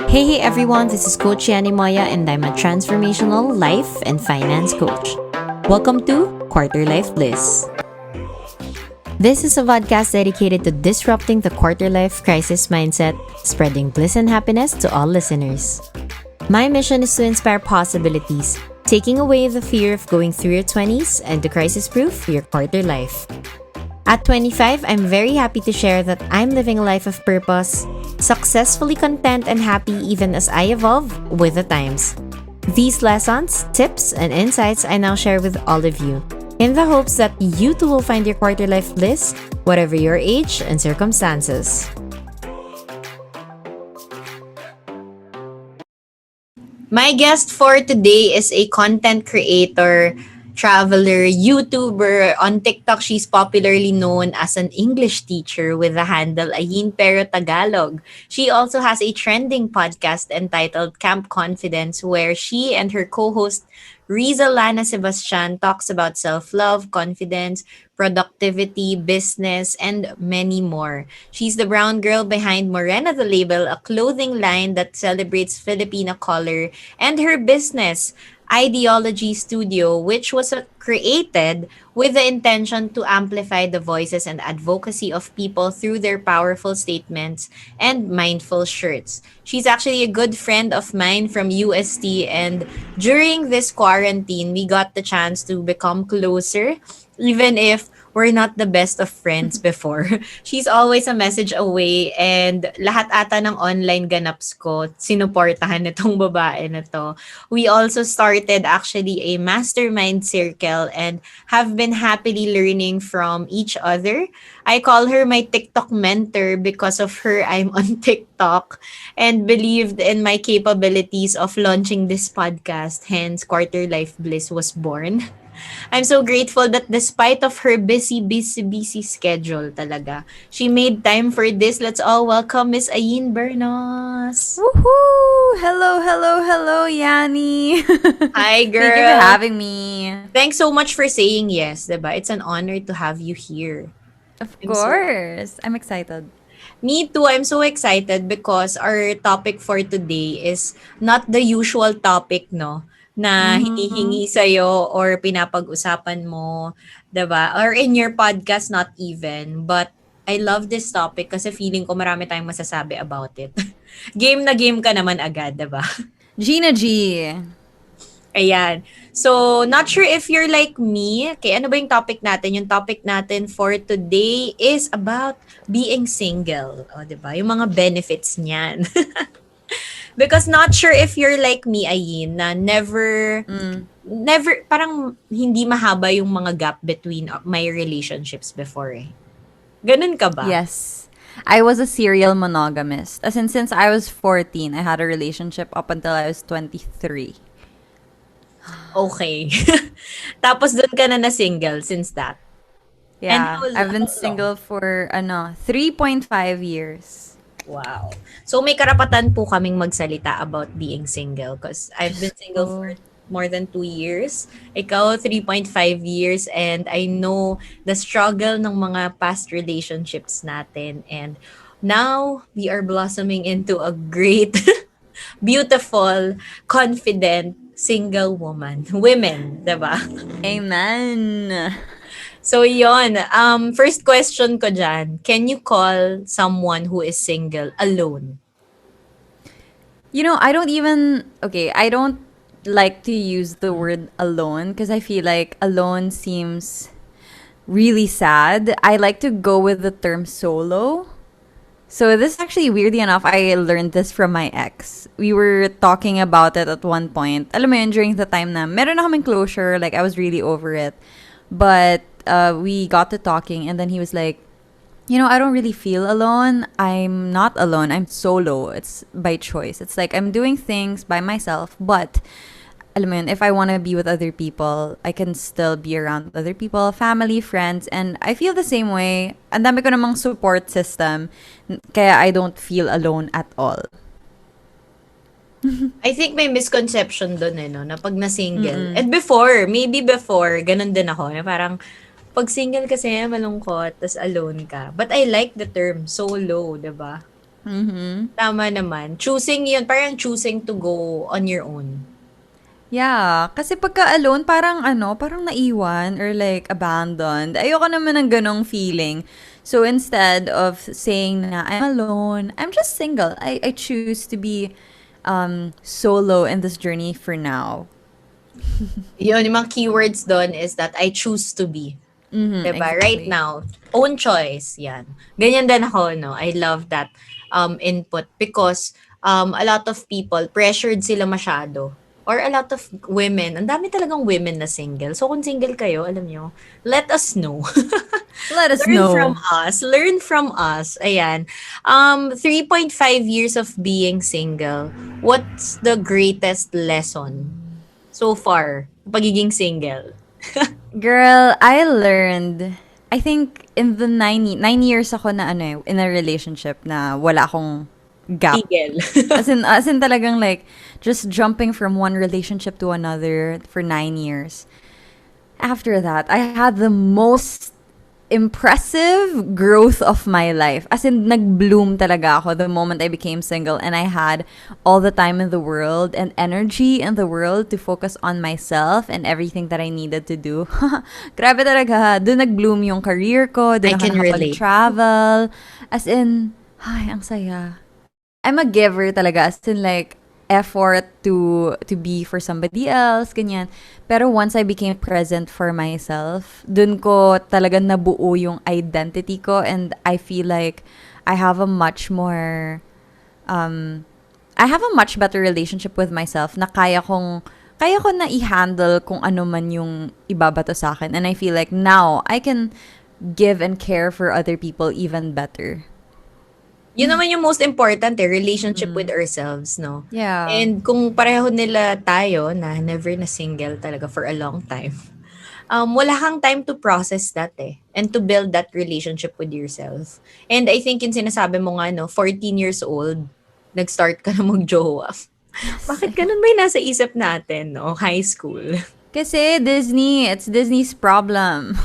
Hey everyone, this is Coach Yani Moya and I'm a transformational life and finance coach. Welcome to Quarter Life Bliss. This is a podcast dedicated to disrupting the quarter life crisis mindset, spreading bliss and happiness to all listeners. My mission is to inspire possibilities, taking away the fear of going through your 20s and to crisis-proof your quarter life. At 25, I'm very happy to share that I'm living a life of purpose, successfully content and happy even as I evolve with the times. These lessons, tips, and insights I now share with all of you, in the hopes that you too will find your quarter life bliss, whatever your age and circumstances. My guest for today is a content creator, traveler, YouTuber. On TikTok, she's popularly known as an English teacher with the handle Ayin Pero Tagalog. She also has a trending podcast entitled Camp Confidence, where she and her co-host Riza Lana Sebastian talks about self-love, confidence, productivity, business, and many more. She's the brown girl behind Morena the Label, a clothing line that celebrates Filipina color, and her business, Ideology Studio, which was created with the intention to amplify the voices and advocacy of people through their powerful statements and mindful shirts. She's actually a good friend of mine from UST, and during this quarantine, we got the chance to become closer, even if we're not the best of friends before. She's always a message away, and lahat ata ng online ganaps ko, sinuportahan nitong babae na to. We also started actually a mastermind circle and have been happily learning from each other. I call her my TikTok mentor because of her. I'm on TikTok and believed in my capabilities of launching this podcast. Hence, Quarter Life Bliss was born. I'm so grateful that despite of her busy schedule talaga, she made time for this. Let's all welcome Miss Ayn Bernos. Woohoo! Hello, Yanni. Hi, Thank you for girl. having me. Thanks so much for saying yes, diba? It's an honor to have you here. Of I'm so course. I'm excited. Me too. I'm so excited because our topic for today is not the usual topic, no? Na Mm-hmm. hinihingi sa'yo or pinapag-usapan mo, 'di ba? Or in your podcast, not even. But I love this topic kasi feeling ko marami tayong masasabi about it. Game na game ka naman agad, 'di ba? Gina G. Ayan. So, not sure if you're like me. Okay, ano ba yung topic natin? Yung topic natin for today is about being single. O, di ba? Yung mga benefits niyan. Because not sure if you're like me, Ayin, na Mm. parang hindi mahaba yung mga gap between my relationships before eh. Ganun ka ba? Yes. I was a serial monogamist. As in, since I was 14, I had a relationship up until I was 23. Okay. Tapos doon ka na single since that. And Yeah. I've how been long? single for, 3.5 years. Wow. So may karapatan po kaming magsalita about being single because I've been Diyos single for ko. more than 2 years. Ikaw, 3.5 years. And I know the struggle ng mga past relationships natin. And now, we are blossoming into a great, beautiful, confident, single woman. Women, diba? Amen. So yon, first question ko dyan, can you call someone who is single alone? I don't like to use the word alone because I feel like alone seems really sad. I like to go with the term solo. So this actually, weirdly enough, I learned this from my ex. We were talking about it at one point. Alam mo yun, during the time na meron na kaming closure, like I was really over it. But we got to talking and then he was like, I don't really feel alone. I'm not alone. I'm solo. It's by choice. It's like I'm doing things by myself, but alam mo yun, if I want to be with other people, I can still be around other people, family, friends, and I feel the same way. Ang dami ko namang support system, kaya I don't feel alone at all. I think may misconception doon eh, no? Na pag na-single. Mm-mm. And before, maybe before, ganun din ako. Na parang, pag single kasi malungkot, tas alone ka. But I like the term solo, di ba? Mm-hmm. Tama naman. Choosing yun, parang choosing to go on your own. Yeah, kasi pagka alone, parang ano, parang naiwan or like abandoned. Ayoko naman ng ganong feeling. So instead of saying na I'm alone, I'm just single. I choose to be solo in this journey for now. Yun, yung mga keywords doon is that I choose to be. Mm-hmm, 'Di ba? Right exactly. now, own choice, 'yan. Ganyan din ako, no. I love that input because a lot of people pressured sila masyado or a lot of women, ang dami talagang women na single. So kung single kayo, alam nyo, let us know. Let us Learn from know. us. Learn from us. Ayan. 3.5 years of being single. What's the greatest lesson so far? Pagiging single. Girl, I learned, I think in the 9 years ako na ano eh, in a relationship na wala akong gap. Tigil. As in talagang like, just jumping from one relationship to another for 9 years. After that, I had the most impressive growth of my life. As in, nag-bloom talaga ako the moment I became single and I had all the time in the world and energy in the world to focus on myself and everything that I needed to do. Grabe talaga. Doon nag-bloom yung career ko. I Doon ako can relate. nakapag-travel. As in, ay, ang saya. I'm a giver talaga. As in like, effort to be for somebody else, ganyan. Pero once I became present for myself, dun ko talaga nabuo yung identity ko and I feel like I have a much more, I have a much better relationship with myself na kaya ko na i-handle kung ano man yung ibabato sa akin. And I feel like now, I can give and care for other people even better. Yun naman yung most important relationship with ourselves, no? Yeah. And kung pareho nila tayo na never na single talaga for a long time, wala kang time to process that and to build that relationship with yourself. And I think yung sinasabi mo nga, no, 14 years old, nag-start ka na mag-jowa. Yes. Bakit ganun ba yung nasa isip natin, no? High school. Kasi Disney, it's Disney's problem.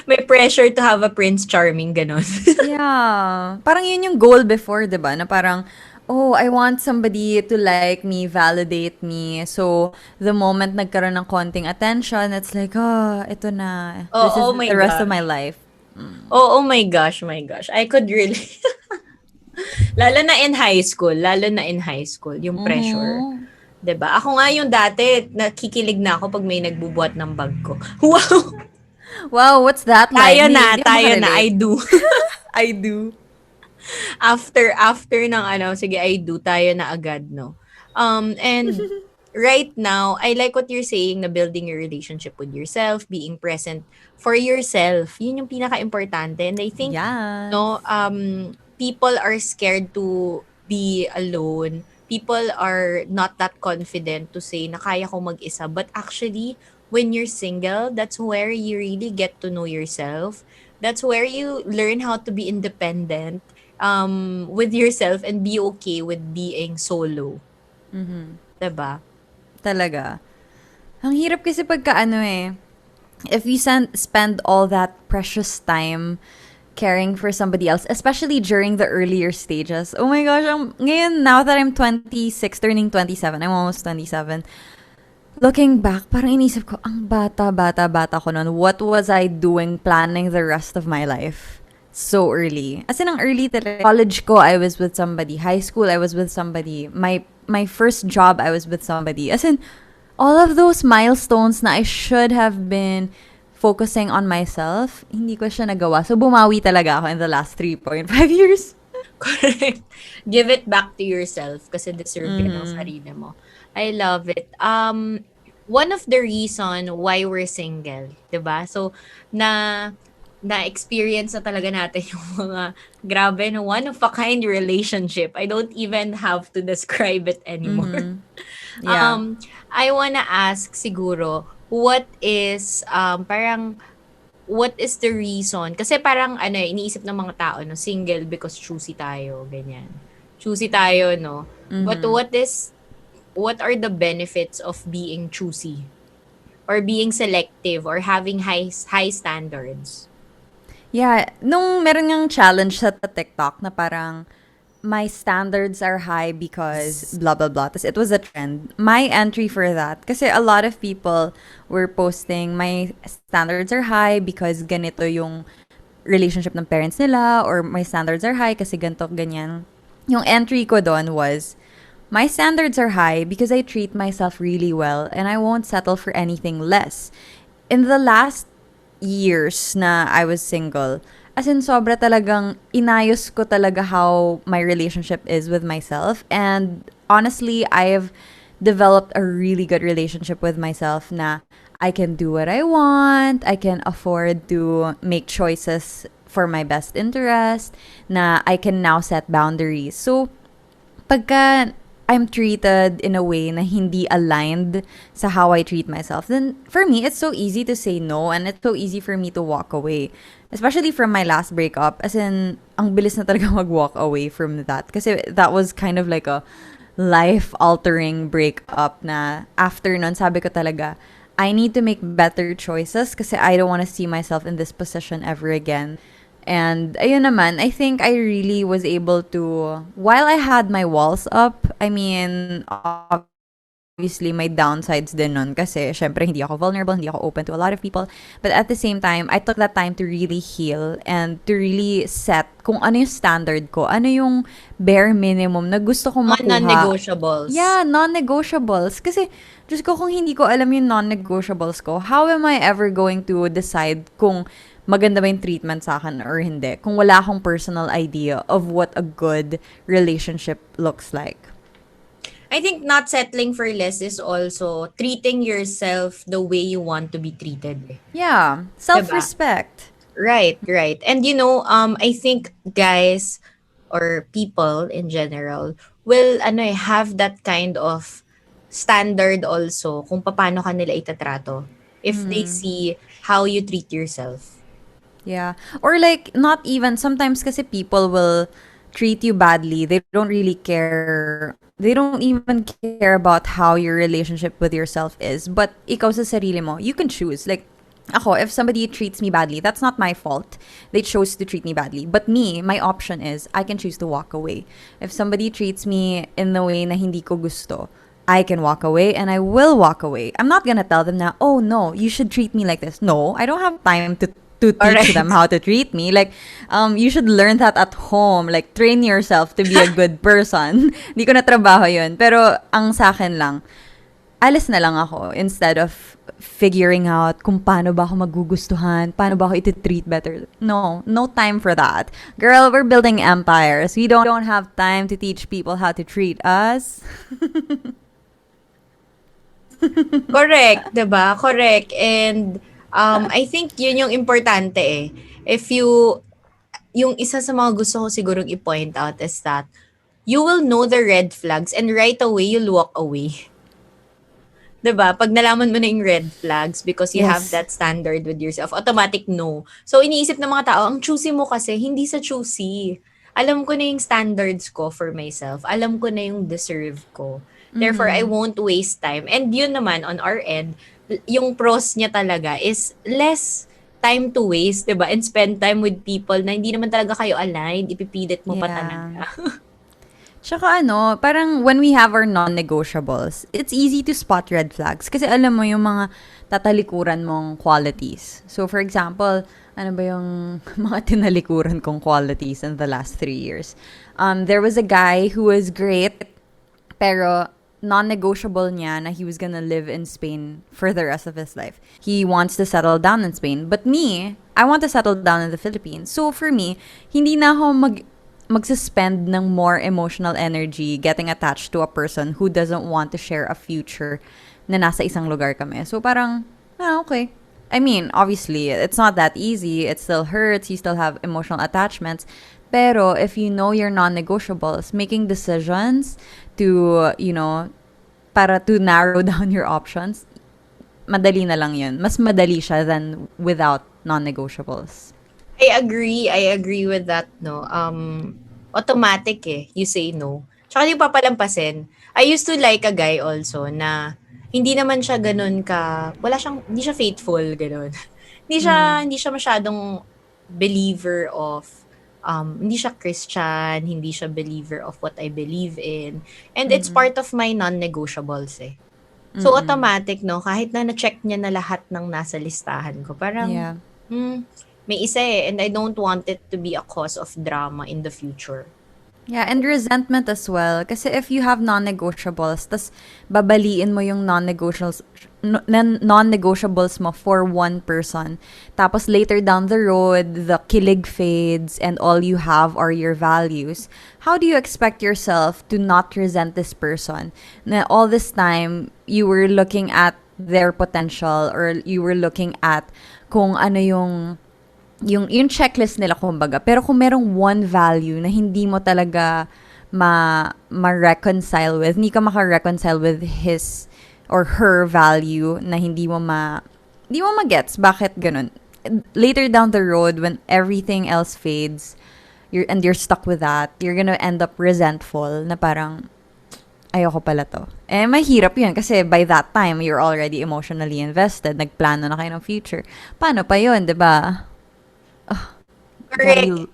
May pressure to have a Prince Charming, ganun. Yeah. Parang yun yung goal before, 'di ba? Na parang, oh, I want somebody to like me, validate me. So, the moment nagkaroon ng konting attention, it's like, oh, ito na. This Oh, is oh my the rest of God. my life. Oh my gosh, my gosh. I could really lalo na in high school, yung pressure. Mm-hmm. 'Di ba? Ako nga yung dati, nakikilig na ako pag may nagbubuhat ng bag ko. Wow! Wow, what's that like? Hindi ako Tayo na, makarelate. I do. I do. After ng ano, sige, I do, tayo na agad, no? And right now, I like what you're saying na building your relationship with yourself, being present for yourself. Yun yung pinaka-importante. And I think, no, Yes. people are scared to be alone. People are not that confident to say na kaya ko mag-isa. But actually, when you're single, that's where you really get to know yourself. That's where you learn how to be independent with yourself and be okay with being solo. Diba? Talaga. Ang hirap kasi pagka ano eh, if you spend all that precious time caring for somebody else, especially during the earlier stages. Oh my gosh, ngayon, now that I'm 26, turning 27, I'm almost 27, looking back, parang inisip ko, ang bata ko nun. What was I doing planning the rest of my life? So early. As in, ang early talaga. College ko, I was with somebody. High school, I was with somebody. My first job, I was with somebody. As in, all of those milestones na I should have been focusing on myself, hindi ko siya nagawa. So, bumawi talaga ako in the last 3.5 years. Correct. Give it back to yourself kasi deserve yan ng sarili mo. I love it. One of the reason why we're single, 'di ba? So na-experience na talaga natin yung mga grabe na one of a kind relationship. I don't even have to describe it anymore. Yeah. I wanna ask siguro, what is parang what is the reason? Kasi parang ano, iniisip ng mga tao no, single because choosy tayo, ganyan. Choosy tayo, no? But what are the benefits of being choosy or being selective or having high standards? Yeah, nung meron ngang challenge sa TikTok na parang my standards are high because blah blah blah. Tas it was a trend. My entry for that kasi a lot of people were posting my standards are high because ganito yung relationship ng parents nila or my standards are high kasi ganito ganyan. Yung entry ko doon was my standards are high because I treat myself really well and I won't settle for anything less. In the last years na I was single, as in sobra talagang inayos ko talaga how my relationship is with myself. And honestly, I've developed a really good relationship with myself na I can do what I want, I can afford to make choices for my best interest, na I can now set boundaries. So, pagka I'm treated in a way na hindi aligned sa how I treat myself, then for me, it's so easy to say no and it's so easy for me to walk away. Especially from my last breakup, as in, ang bilis na talaga mag-walk away from that. Kasi that was kind of like a life-altering breakup na after nun, sabi ko talaga, I need to make better choices kasi I don't want to see myself in this position ever again. And ayun naman, I think I really was able to, while I had my walls up, I mean, obviously may downsides din nun kasi syempre hindi ako vulnerable, hindi ako open to a lot of people. But at the same time, I took that time to really heal and to really set kung ano yung standard ko, ano yung bare minimum na gusto ko Mga makuha. non-negotiables. Yeah, non-negotiables. Kasi, Diyos ko, kung hindi ko alam yung non-negotiables ko, how am I ever going to decide kung maganda ba yung treatment sa akin or hindi? Kung wala akong personal idea of what a good relationship looks like. I think not settling for less is also treating yourself the way you want to be treated. Yeah, Diba? self-respect. Right, right. And I think guys or people in general will have that kind of standard also kung paano ka nila itatrato if they see how you treat yourself. Yeah. Or like, not even, sometimes kasi people will treat you badly. They don't really care. They don't even care about how your relationship with yourself is. But ikaw sa sarili mo, you can choose. Like, ako, if somebody treats me badly, that's not my fault. They chose to treat me badly. But me, my option is, I can choose to walk away. If somebody treats me in the way na hindi ko gusto, I can walk away and I will walk away. I'm not gonna tell them na, oh no, you should treat me like this. No, I don't have time to teach Alright. them how to treat me. Like, you should learn that at home. Like, train yourself to be a good person. Hindi ko na trabaho yun. Pero, ang sa akin lang, alis na lang ako instead of figuring out kung paano ba ako magugustuhan, paano ba ako iti-treat better. No, no time for that. Girl, we're building empires. We don't have time to teach people how to treat us. Correct, 'di ba? Correct. And I think yun yung importante eh. If yung isa sa mga gusto ko sigurong i-point out is that you will know the red flags and right away you'll walk away. 'Di ba? Pag nalaman mo na yung red flags because you have Yes. that standard with yourself, automatic no. So iniisip ng mga tao, ang choosy mo kasi hindi sa choosy. Alam ko na yung standards ko for myself. Alam ko na yung deserve ko. Therefore, I won't waste time. And yun naman, on our end, yung pros niya talaga is less time to waste, 'di ba? And spend time with people na hindi naman talaga kayo aligned, ipipilit mo pa Yeah. talaga. Tsaka parang when we have our non-negotiables, it's easy to spot red flags. Kasi alam mo yung mga tatalikuran mong qualities. So, for example, ano ba yung mga tinalikuran kong qualities in the last 3 years? There was a guy who was great, pero non-negotiable niya na he was gonna live in Spain for the rest of his life. He wants to settle down in Spain. But me, I want to settle down in the Philippines. So for me, hindi na ako magsuspend ng more emotional energy getting attached to a person who doesn't want to share a future na nasa isang lugar kami. So parang, okay. I mean, obviously, it's not that easy. It still hurts. You still have emotional attachments. Pero if you know your non-negotiables, making decisions to, para to narrow down your options, madali na lang yun. Mas madali siya than without non-negotiables. I agree with that, no. Automatic you say no. Tsaka hindi papalampasin. I used to like a guy also na hindi naman siya ganun hindi siya faithful, ganun. Hindi siya masyadong believer of hindi siya Christian, hindi siya believer of what I believe in. And it's part of my non-negotiables eh. So automatic, no, kahit na na-check niya na lahat ng nasa listahan ko, parang, Yeah. may isa eh, and I don't want it to be a cause of drama in the future. Yeah, and resentment as well. Kasi if you have non-negotiables, tas babaliin mo yung non-negotiables mo for one person. Tapos later down the road, the kilig fades and all you have are your values. How do you expect yourself to not resent this person? Na all this time, you were looking at their potential or you were looking at kung ano yung checklist nila kumbaga. Pero kung merong one value na hindi mo talaga ma-reconcile with, hindi ka maka-reconcile with his or her value na hindi mo magets bakit ganun. Later down the road, when everything else fades, you're stuck with that, you're gonna end up resentful na parang, ayoko pala to. Eh, mahirap yun kasi by that time, you're already emotionally invested. Nagplano na kayo ng future. Paano pa yun, di ba? Correct. Very,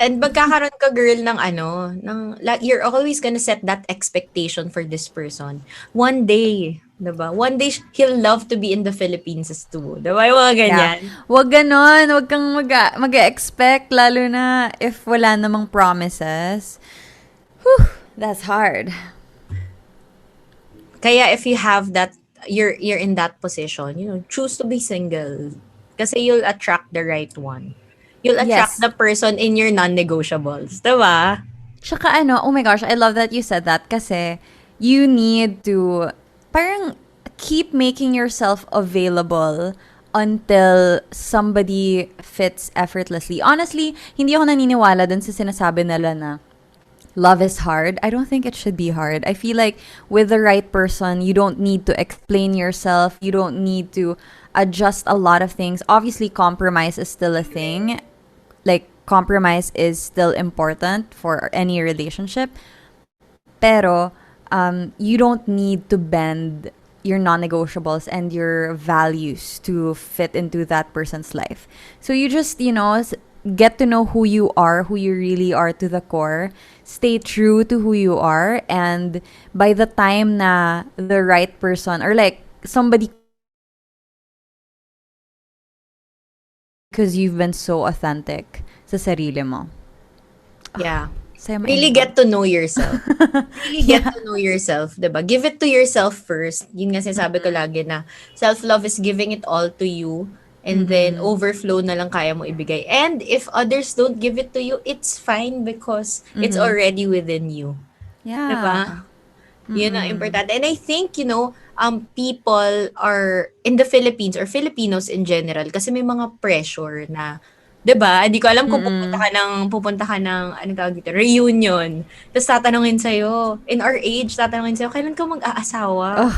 And magkakaroon ka girl ng ano, like you're always gonna set that expectation for this person. One day, 'di ba? One day he'll love to be in the Philippines too. 'Di ba? Yung mga yeah. ganyan. Wag ganon. Wag kang mag-expect, lalo na if wala namang promises. Whew, that's hard. Kaya if you have that, you're in that position, choose to be single. Kasi you'll attract the right one. You'll attract Yes. the person in your non-negotiables. 'Di ba? Tsaka ano, oh my gosh, I love that you said that kasi you need to parang keep making yourself available until somebody fits effortlessly. Honestly, hindi ako naniniwala dun sa sinasabi nila na love is hard. I don't think it should be hard. I feel like with the right person, you don't need to explain yourself. You don't need to adjust a lot of things. Obviously, compromise is still a thing. Like, compromise is still important for any relationship. Pero, you don't need to bend your non-negotiables and your values to fit into that person's life. So you just, get to know who you are, who you really are to the core. Stay true to who you are. And by the time na the right person or like somebody, because you've been so authentic sa sarili mo. Yeah. Saya Really mainit. get to know yourself. Really get to know yourself, 'di ba? Give it to yourself first. Yun nga sinasabi ko lagi na self-love is giving it all to you and then overflow na lang kaya mo ibigay. And if others don't give it to you, it's fine because it's already within you. 'Di Yeah. ba? Yun ang importante. And I think, people are in the Philippines or Filipinos in general kasi may mga pressure na, 'di ba? Hindi ko alam kung pupunta ka ng ano tawag dito, reunion. Tapos tatanungin sa'yo, in our age, tatanungin sa'yo, kailan ka mag-aasawa?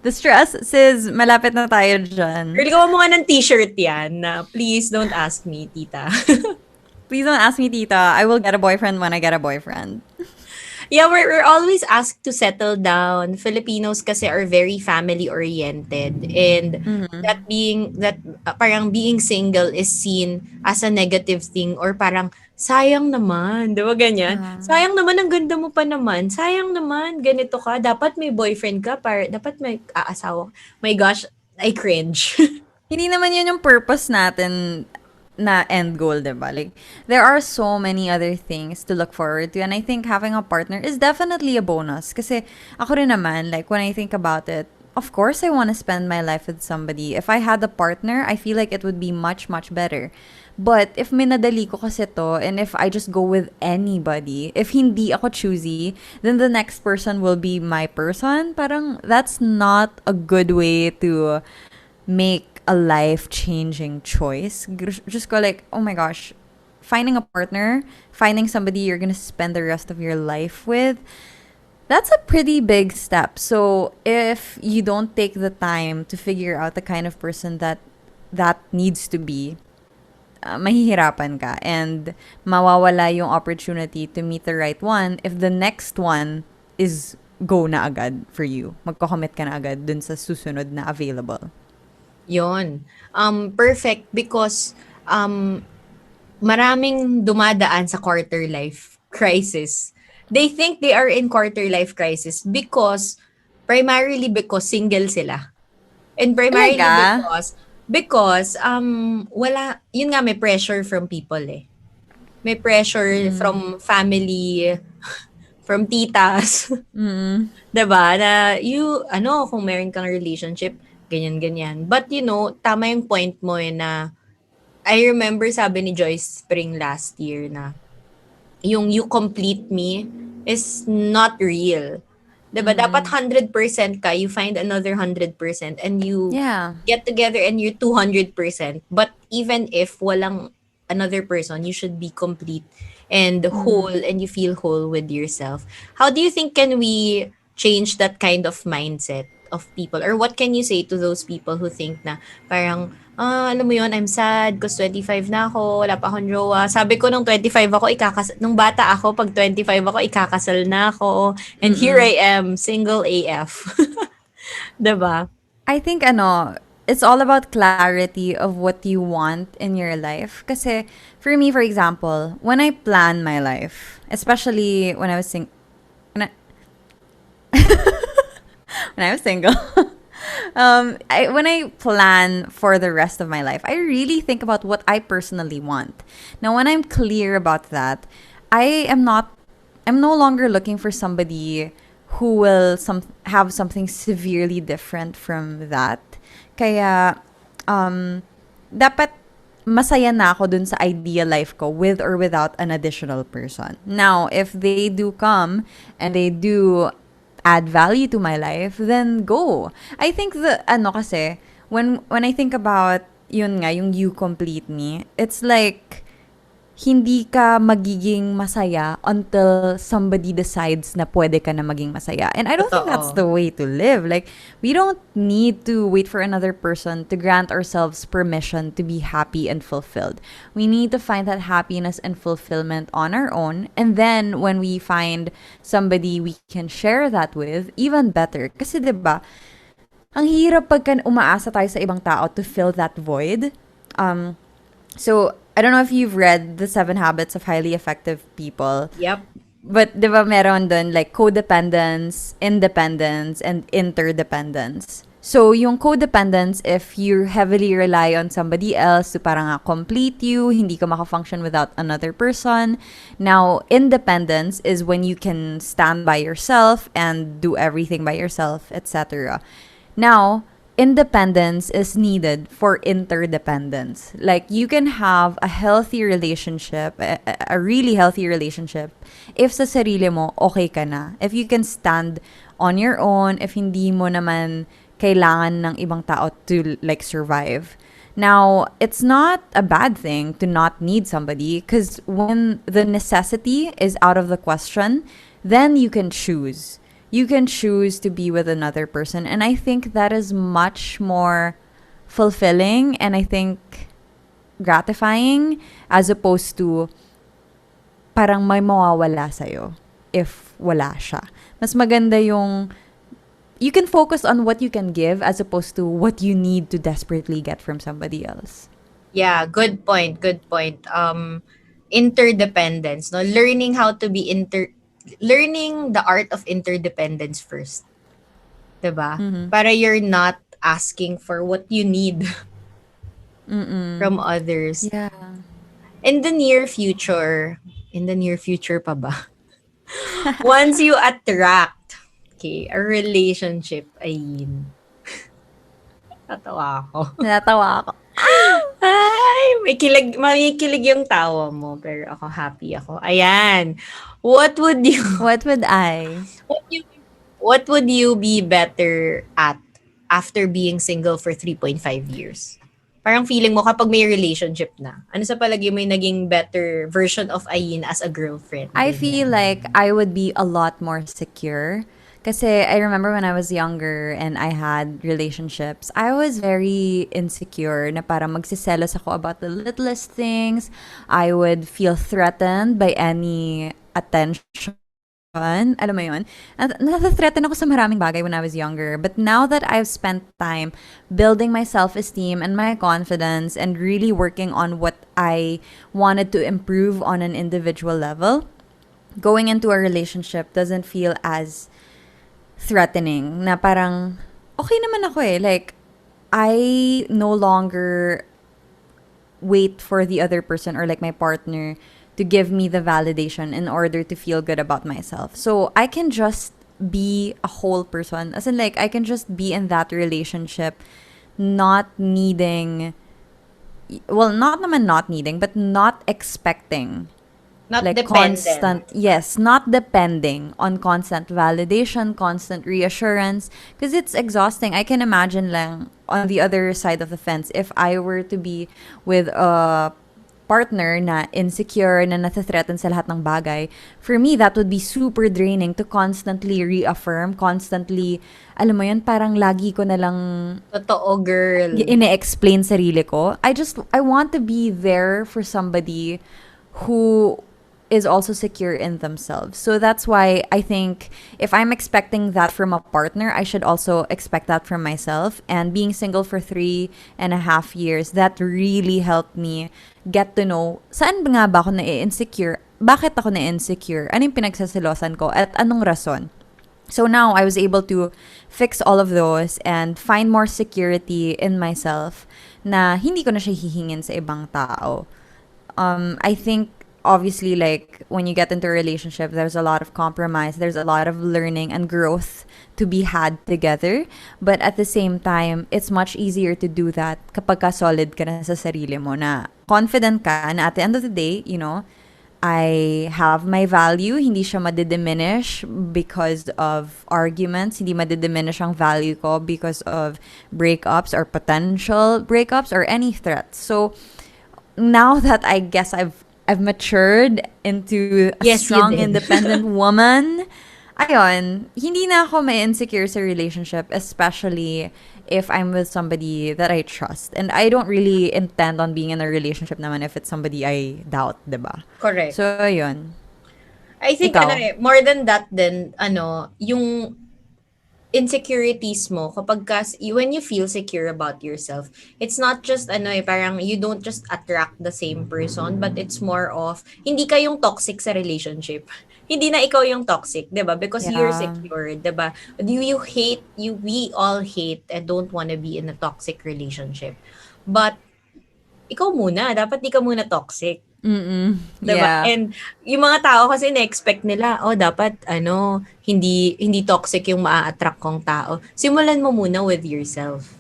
The stress, sis, malapit na tayo dyan. Girl, gawa mo nga ng t-shirt yan na please don't ask me, tita. Please don't ask me, tita. I will get a boyfriend when I get a boyfriend. Yeah, we're always asked to settle down. Filipinos kasi are very family oriented and parang being single is seen as a negative thing or parang sayang naman, 'di ba ganyan? Sayang naman ang ganda mo pa naman. Sayang naman ganito ka, dapat may boyfriend ka para dapat may aasawa. My gosh, I cringe. Hindi naman yun yung purpose natin na end goal, diba? Like, there are so many other things to look forward to. And I think having a partner is definitely a bonus. Kasi ako rin naman, like, when I think about it, of course I want to spend my life with somebody. If I had a partner, I feel like it would be much, much better. But if minadali ko kasi to, and if I just go with anybody, if hindi ako choosy, then the next person will be my person. Parang that's not a good way to make a life-changing choice. Just go like, oh my gosh, finding a partner, finding somebody you're gonna spend the rest of your life with, that's a pretty big step. So if you don't take the time to figure out the kind of person that needs to be, mahihirapan ka and mawawala yung opportunity to meet the right one if the next one is go na agad for you. Magko-commit ka na agad dun sa susunod na available. Yon. Perfect because maraming dumadaan sa quarter life crisis. They think they are in quarter life crisis primarily because single sila. And primarily Talaga? because wala yun nga may pressure from people eh. May pressure Mm. from family, from titas, Mm. 'di ba? Na kung meron kang relationship, ganyan ganyan. But tama yung point mo na I remember sabi ni Joyce Spring last year na yung "you complete me" is not real. 'Di ba dapat Mm. 100% ka, you find another 100% and you Yeah. get together and you're 200%. But even if walang another person, you should be complete and whole Mm. and you feel whole with yourself. How do you think can we change that kind of mindset of people? Or what can you say to those people who think na parang alam mo yun, I'm sad because 25 na ako, wala pa akong jowa. Sabi ko nung 25 ako, nung bata ako, pag 25 ako, ikakasal na ako. And here Mm. I am, single AF. 'Di ba? I think it's all about clarity of what you want in your life. Kasi for me, for example, when I plan my life, especially when I, when I was single, when I plan for the rest of my life, I really think about what I personally want. Now, when I'm clear about that, I am not, I'm no longer looking for somebody who will have something severely different from that. Kaya, dapat masaya na ako dun sa ideal life ko with or without an additional person. Now, if they do come and they do add value to my life, then go. I think kasi, when I think about, yun nga, yung "you complete me," it's like, hindi ka magiging masaya until somebody decides na pwede ka na maging masaya. And I don't think that's Totoo. the way to live. Like, we don't need to wait for another person to grant ourselves permission to be happy and fulfilled. We need to find that happiness and fulfillment on our own. And then, when we find somebody we can share that with, even better. Kasi 'di ba, ang hirap pagka umaasa tayo sa ibang tao to fill that void. So, I don't know if you've read The 7 Habits of Highly Effective People. Yep. But, di ba, meron dun, like, codependence, independence, and interdependence. So, yung codependence, if you heavily rely on somebody else to parang complete you, hindi ka maka-function without another person. Now, independence is when you can stand by yourself and do everything by yourself, etc. Now, independence is needed for interdependence. Like, you can have a healthy relationship, a really healthy relationship, if sa sarili mo, okay ka na. If you can stand on your own, if hindi mo naman kailangan ng ibang tao to, like, survive. Now, it's not a bad thing to not need somebody because when the necessity is out of the question, then you can choose. You can choose to be with another person. And I think that is much more fulfilling and I think gratifying as opposed to parang may mawawala sa'yo if wala siya. Mas maganda yung you can focus on what you can give as opposed to what you need to desperately get from somebody else. Yeah, good point, good point. Interdependence, no? Learning the art of interdependence first, 'di ba? Mm-hmm. Para you're not asking for what you need Mm-mm. from others. Yeah. In the near future pa ba? Once you attract, okay, a relationship, ayun. Tatawa ako. Natawa ako. Ay, may kilig yung tawa mo, pero ako happy ako. Ayan. What would you What would I? what you what would you be better at after being single for 3.5 years? Parang feeling mo kapag may relationship na. Ano sa palagi mo yung naging better version of Ayin as a girlfriend? I Ganyan. feel like I would be a lot more secure. Kasi I remember when I was younger and I had relationships, I was very insecure na parang magsiselos ako about the littlest things. I would feel threatened by any attention alam mo yun, natathreaten ako sa maraming bagay when I was younger. But now that I've spent time building my self-esteem and my confidence and really working on what I wanted to improve on an individual level, going into a relationship doesn't feel as threatening. Na parang, okay naman ako eh. Like, I no longer wait for the other person or like my partner to give me the validation in order to feel good about myself. So I can just be a whole person. As in like I can just be in that relationship not needing, well, not naman not needing, but not expecting Not like dependent. constant, yes, not depending on constant validation, constant reassurance, because it's exhausting. I can imagine lang on the other side of the fence if I were to be with a partner na insecure, na nathethreaten sa lahat ng bagay. For me, that would be super draining to constantly reaffirm, constantly, alam mo yun, parang lagi ko na lang Totoo, girl. ine-explain sarili ko. I want to be there for somebody who is also secure in themselves. So that's why I think if I'm expecting that from a partner, I should also expect that from myself. And being single for 3.5 years, that really helped me get to know saan ba nga ba ako na-insecure, bakit ako na-insecure, ano yung pinagsasilosan ko, at anong rason. So now I was able to fix all of those and find more security in myself na hindi ko na siya hihingin sa ibang tao. I think obviously like when you get into a relationship, there's a lot of compromise, there's a lot of learning and growth to be had together. But at the same time, it's much easier to do that kapag ka solid ka na sa sarili mo, na confident ka na at the end of the day, you know, I have my value, hindi siya madidiminish because of arguments, hindi madidiminish ang value ko because of breakups or potential breakups or any threats. So now that I guess I've matured into a Yes, you strong, did. independent woman, ayun, hindi na ako may insecure sa relationship, especially if I'm with somebody that I trust. And I don't really intend on being in a relationship naman if it's somebody I doubt, diba? Correct. So, ayun. I think Ikaw? more than that din, yung insecurities mo when you feel secure about yourself, it's not just parang you don't just attract the same person, but it's more of hindi kayong toxic sa relationship. Hindi na ikaw yung toxic, 'di ba? Because you're Yeah. secure, 'di ba? We all hate and don't want to be in a toxic relationship. But ikaw muna, dapat di ka muna toxic. Mm-mm. 'Di ba? Yeah. And yung mga tao kasi na-expect nila, oh dapat hindi toxic yung maa-attract kong tao. Simulan mo muna with yourself.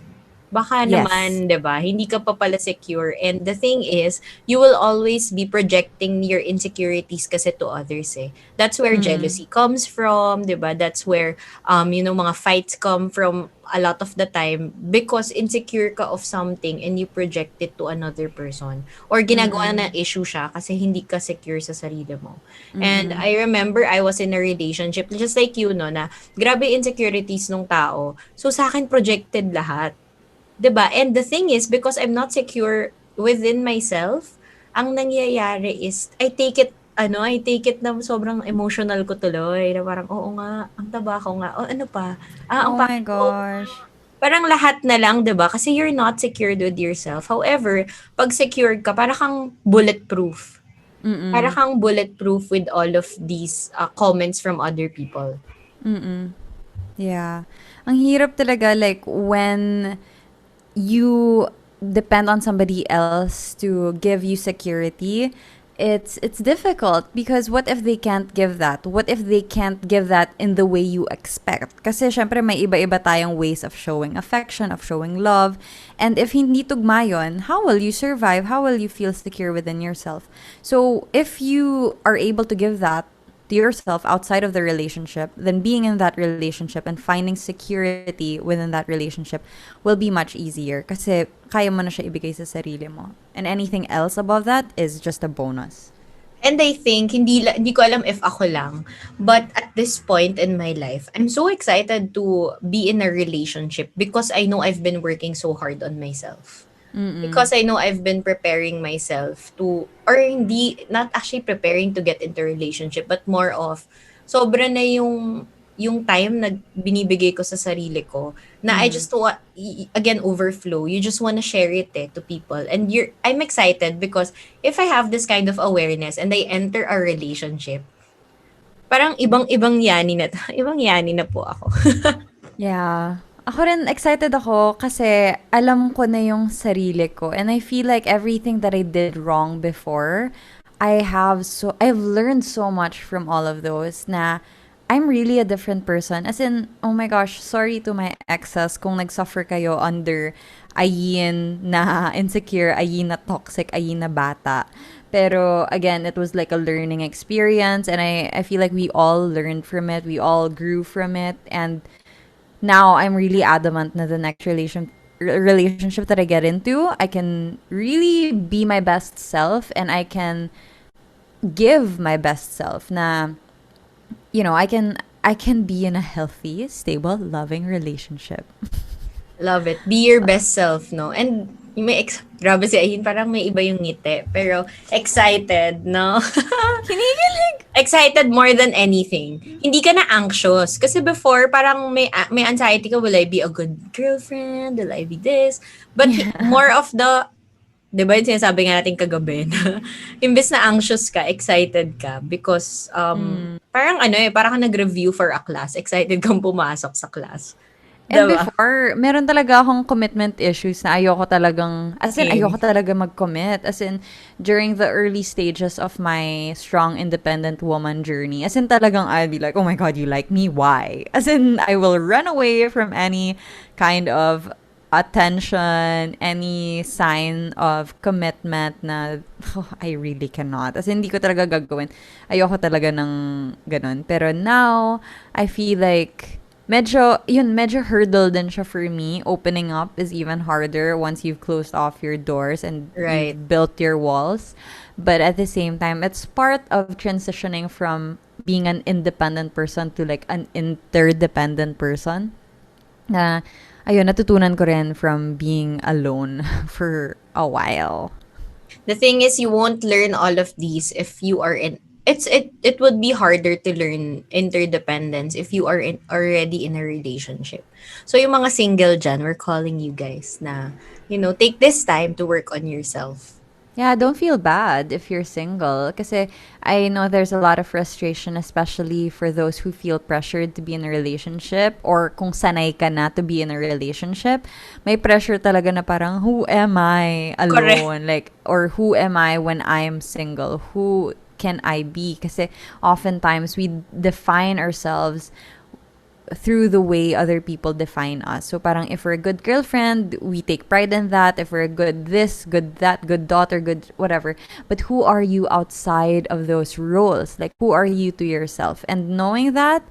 Baka Yes. naman, 'di ba? Hindi ka pa pala secure. And the thing is, you will always be projecting your insecurities kasi to others eh. That's where Mm-mm. jealousy comes from, 'di ba? That's where mga fights come from a lot of the time because insecure ka of something and you project it to another person or ginagawa na Mm-mm. issue siya kasi hindi ka secure sa sarili mo. And Mm-mm. I remember I was in a relationship just like you, no, na grabe insecurities nung tao. So sa akin projected lahat. 'Di ba? And the thing is, because I'm not secure within myself, ang nangyayari is, I take it na sobrang emotional ko tuloy. Na parang, oo nga, ang taba ko nga. O ano pa? Ang Oh my pangit ko. gosh. Parang lahat na lang, 'di ba? Kasi you're not secured with yourself. However, pag secured ka, para kang bulletproof. Para Mm-mm. kang bulletproof with all of these comments from other people. Mm-mm. Yeah. Ang hirap talaga like when you depend on somebody else to give you security. It's difficult because what if they can't give that? What if they can't give that in the way you expect? Kasi syempre may iba-iba tayong ways of showing affection, of showing love. And if hindi tugma yun, how will you survive? How will you feel secure within yourself? So if you are able to give that to yourself outside of the relationship, then being in that relationship and finding security within that relationship will be much easier kasi kaya mo na siya ibigay sa sarili mo. And anything else above that is just a bonus. And I think, hindi ko alam if ako lang, but at this point in my life, I'm so excited to be in a relationship because I know I've been working so hard on myself. Mm-mm. Because I know I've been preparing myself to, or hindi, not actually preparing to get into a relationship, but more of sobra na yung time na binibigay ko sa sarili ko na I just want, again, overflow. You just want to share it to people. And I'm excited because if I have this kind of awareness and I enter a relationship, parang ibang-ibang yani na, ibang yani na po ako. Yeah. Ako rin, excited ako kasi alam ko na yung sarili ko. And I feel like everything that I did wrong before, I've learned so much from all of those na I'm really a different person. As in, oh my gosh, sorry to my exes kung nagsuffer kayo under ayin na insecure, ayin na toxic, ayin na bata. Pero again, it was like a learning experience and I feel like we all learned from it. We all grew from it. And now I'm really adamant na the next relationship that I get into, I can really be my best self and I can give my best self na I can be in a healthy, stable, loving relationship. Love it. Be your best self, no? And grabe si Ahin, parang may iba yung ngiti. Pero excited, no? Kinikilig. Excited more than anything. Hindi ka na anxious. Kasi before, parang may anxiety ka, will I be a good girlfriend? Will I be this? But more of the, di ba yung sinasabi nga natin kagabi na imbes na anxious ka, excited ka because parang parang ka nag-review for a class. Excited kang pumasok sa class. And Diba? before, meron talaga akong commitment issues na Same. ayoko talaga mag-commit. As in, during the early stages of my strong, independent woman journey, as in talagang I'll be like, oh my God, you like me? Why? As in, I will run away from any kind of attention, any sign of commitment na, oh, I really cannot. As in, hindi ko talaga gagawin. Ayoko talaga ng ganun. Pero now, I feel like medyo hurdle din siya for me. Opening up is even harder once you've closed off your doors and Right. you've built your walls. But at the same time, it's part of transitioning from being an independent person to like an interdependent person. Na, ayun, natutunan ko rin from being alone for a while. The thing is, you won't learn all of these if you are in. It would be harder to learn interdependence if you are already in a relationship. So yung mga single dyan, we're calling you guys na, take this time to work on yourself. Yeah, don't feel bad if you're single. Kasi I know there's a lot of frustration, especially for those who feel pressured to be in a relationship or kung sanay ka na to be in a relationship. May pressure talaga na parang, who am I alone? Like, or who am I when I'm single? Who can I be? Kasi oftentimes we define ourselves through the way other people define us. So parang if we're a good girlfriend, we take pride in that. If we're a good this, good that, good daughter, good whatever. But who are you outside of those roles? Like, who are you to yourself? And knowing that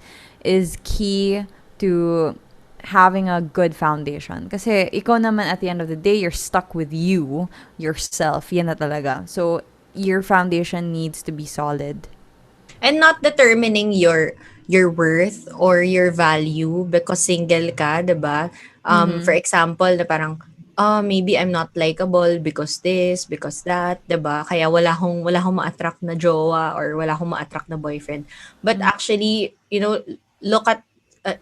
is key to having a good foundation. Kasi ikaw naman at the end of the day, you're stuck with you, yourself. Yan na talaga. So your foundation needs to be solid. And not determining your worth or your value because single ka, 'di ba? For example, na parang maybe I'm not likable because this, because that, 'di ba? Kaya wala akong ma-attract na jowa or wala akong ma-attract na boyfriend. But actually, look at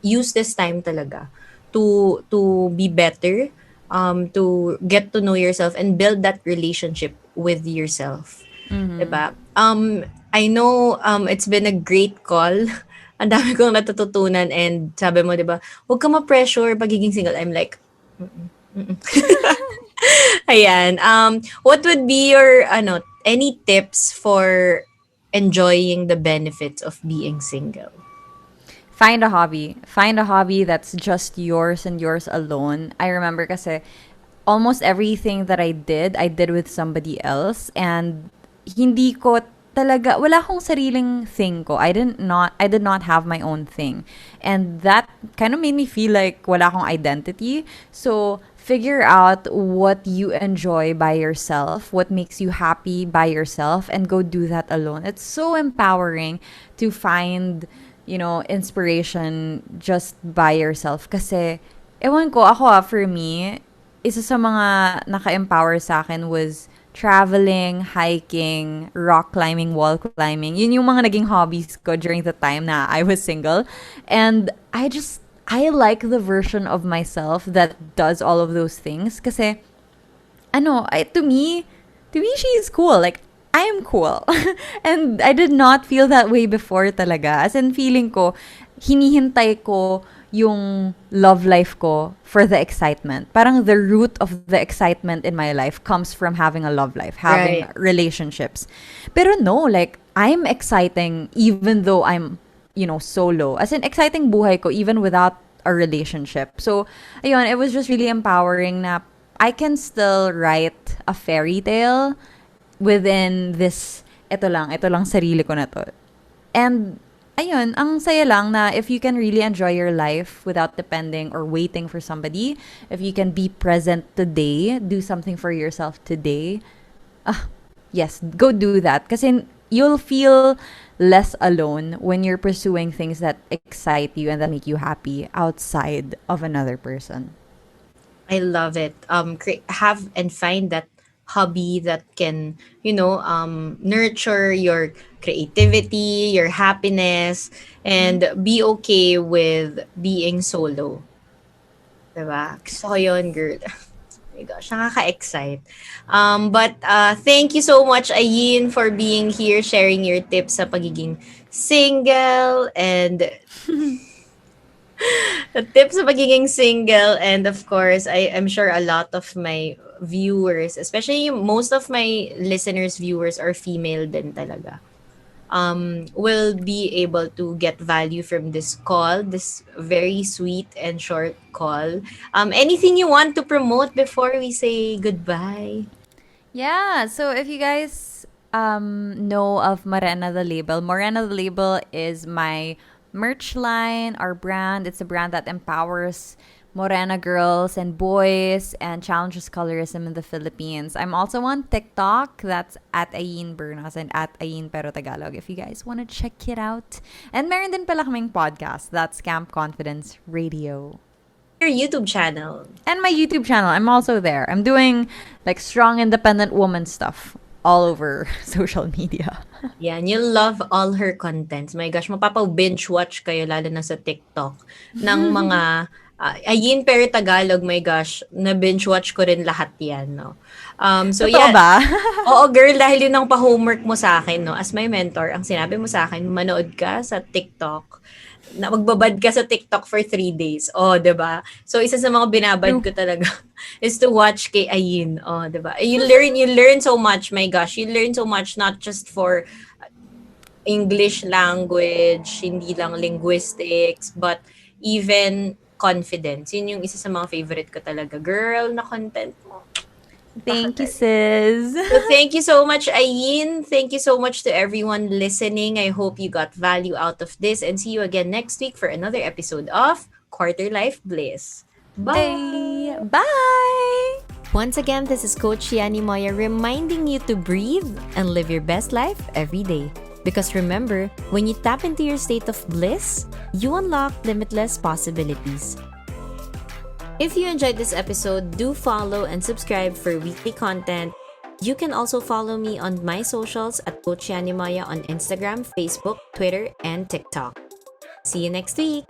use this time talaga to be better, to get to know yourself and build that relationship with yourself. 'Di ba? I know it's been a great call. Ang dami kong natututunan and sabi mo, 'di ba? Huwag ka ma-pressure pagiging single. I'm like, ayan. What would be your any tips for enjoying the benefits of being single? Find a hobby. Find a hobby that's just yours and yours alone. I remember kasi almost everything that I did with somebody else and hindi ko talaga wala akong sariling thing ko. I did not have my own thing. And that kind of made me feel like wala akong identity. So figure out what you enjoy by yourself, what makes you happy by yourself and go do that alone. It's so empowering to find inspiration just by yourself. Kasi, ewan ko, for me, isa sa mga naka-empower sa akin was traveling, hiking, rock climbing, wall climbing. Yun yung mga naging hobbies ko during the time na I was single. And I like the version of myself that does all of those things. Kasi, to me, she's cool. Like, I am cool. And I did not feel that way before talaga. As in, feeling ko, hinihintay ko yung love life ko for the excitement. Parang the root of the excitement in my life comes from having a love life, having Right. relationships. Pero no, like, I'm exciting even though I'm, solo. As in, exciting buhay ko even without a relationship. So, ayun, it was just really empowering na I can still write a fairy tale within this, ito lang sarili ko na to. And, ayun, ang saya lang na if you can really enjoy your life without depending or waiting for somebody, if you can be present today, do something for yourself today, yes, go do that. Kasi you'll feel less alone when you're pursuing things that excite you and that make you happy outside of another person. I love it. Have and find that hobby that can, nurture your creativity, your happiness, and be okay with being solo. Diba? Gusto ko yun, girl. Oh my gosh, nakaka-excite. But thank you so much, Ayin, for being here, sharing your tips sa pagiging single and the tips sa pagiging single. And of course, I'm sure a lot of my viewers, especially most of my listeners, viewers are female din talaga. Will be able to get value from this call, this very sweet and short call. Anything you want to promote before we say goodbye? Yeah, so if you guys know of Morena the Label is my merch line, our brand. It's a brand that empowers Morena girls and boys and challenges colorism in the Philippines. I'm also on TikTok. That's at Ayn Bernos and at Ayn Pero Tagalog if you guys want to check it out. And meron din pala kaming podcast. That's Camp Confidence Radio. Your YouTube channel. And my YouTube channel. I'm also there. I'm doing like strong independent woman stuff all over social media. Yan, you'll love all her contents. My gosh, mapapa-binge watch kayo lalo na sa TikTok ng mga Ayin pero Tagalog, my gosh, na binge watch ko rin lahat yan, no. So Totoo yeah. ba? Oo, girl, dahil yun ang pa-homework mo sa akin, no. As my mentor, ang sinabi mo sa akin, manood ka sa TikTok. Na magbabad ka sa TikTok for 3 days. Oh, 'di ba? So isa sa mga binabad ko talaga is to watch kay Ayin. Oh, 'di ba? You learn so much, my gosh. You learn so much not just for English language, hindi lang linguistics, but even confidence. Yun yung isa sa mga favorite ko talaga. Girl, na content mo. Thank you, sis. So thank you so much, Ayin. Thank you so much to everyone listening. I hope you got value out of this and see you again next week for another episode of Quarter Life Bliss. Bye! Bye. Once again, this is Coach Yani Moya reminding you to breathe and live your best life every day. Because remember, when you tap into your state of bliss, you unlock limitless possibilities. If you enjoyed this episode, do follow and subscribe for weekly content. You can also follow me on my socials at Coach Yani Moya on Instagram, Facebook, Twitter, and TikTok. See you next week!